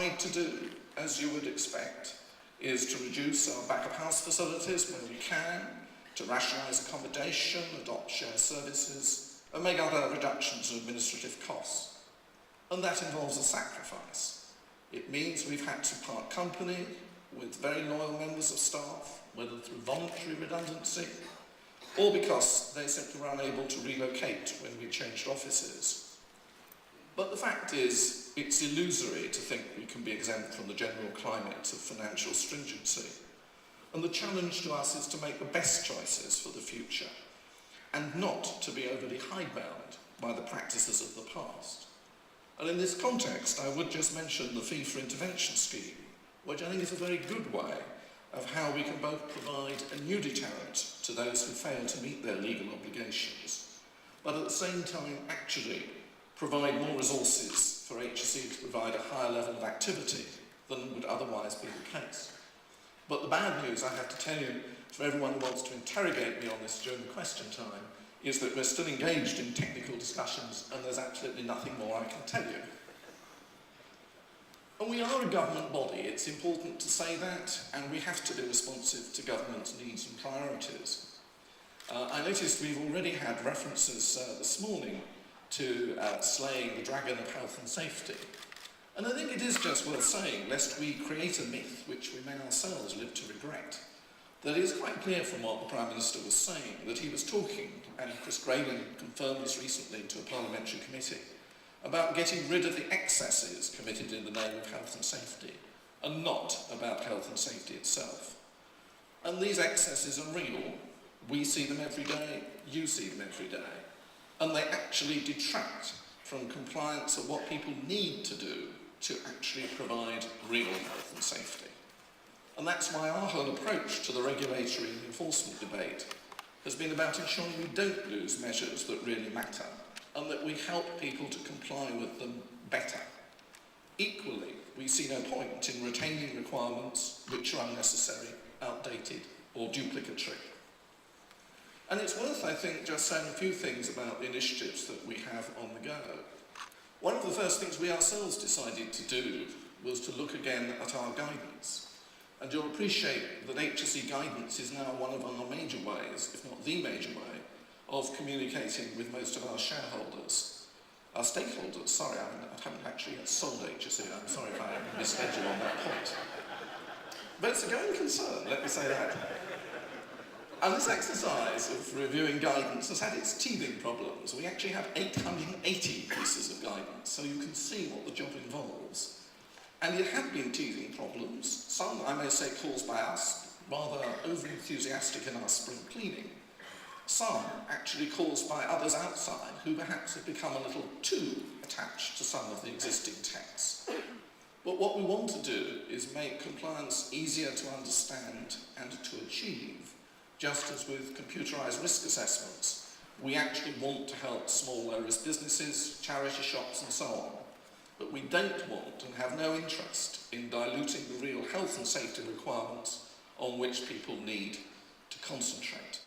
tried to do, as you would expect, is to reduce our back-of-house facilities when we can, to rationalise accommodation, adopt shared services, and make other reductions in administrative costs. And that involves a sacrifice. It means we've had to part company with very loyal members of staff, whether through voluntary redundancy or because they simply were unable to relocate when we changed offices. But the fact is, it's illusory to think we can be exempt from the general climate of financial stringency. And the challenge to us is to make the best choices for the future and not to be overly hidebound by the practices of the past. And in this context, I would just mention the fee for intervention scheme, which I think is a very good way of how we can both provide a new deterrent to those who fail to meet their legal obligations, but at the same time actually provide more resources for HSE to provide a higher level of activity than would otherwise be the case. But the bad news, I have to tell you, for everyone who wants to interrogate me on this during the question time, is that we're still engaged in technical discussions and there's absolutely nothing more I can tell you. And we are a government body, it's important to say that, and we have to be responsive to government's needs and priorities. I noticed we've already had references this morning to slaying the dragon of health and safety. And I think it is just worth saying, lest we create a myth which we may ourselves live to regret, that it is quite clear from what the Prime Minister was saying that he was talking, and Chris Grayling confirmed this recently to a parliamentary committee, about getting rid of the excesses committed in the name of health and safety, and not about health and safety itself. And these excesses are real. We see them every day, you see them every day, and they actually detract from compliance of what people need to do to actually provide real health and safety. And that's why our whole approach to the regulatory and enforcement debate has been about ensuring we don't lose measures that really matter, and that we help people to comply with them better. Equally, we see no point in retaining requirements which are unnecessary, outdated, or duplicatory. And it's worth, I think, just saying a few things about the initiatives that we have on the go. One of the first things we ourselves decided to do was to look again at our guidance. And you'll appreciate that HSE guidance is now one of our major ways, if not the major way, of communicating with most of our shareholders. Our stakeholders, sorry, I haven't actually yet sold HSE, I'm sorry if I misled you on that point. But it's a going concern, let me say that. And this exercise of reviewing guidance has had its teething problems. We actually have 880 pieces of guidance, so you can see what the job involves. And there have been teething problems, some, I may say, caused by us, rather over-enthusiastic in our spring cleaning. Some actually caused by others outside, who perhaps have become a little too attached to some of the existing texts. But what we want to do is make compliance easier to understand and to achieve. Just as with computerised risk assessments, we actually want to help small low-risk businesses, charity shops and so on. But we don't want and have no interest in diluting the real health and safety requirements on which people need to concentrate.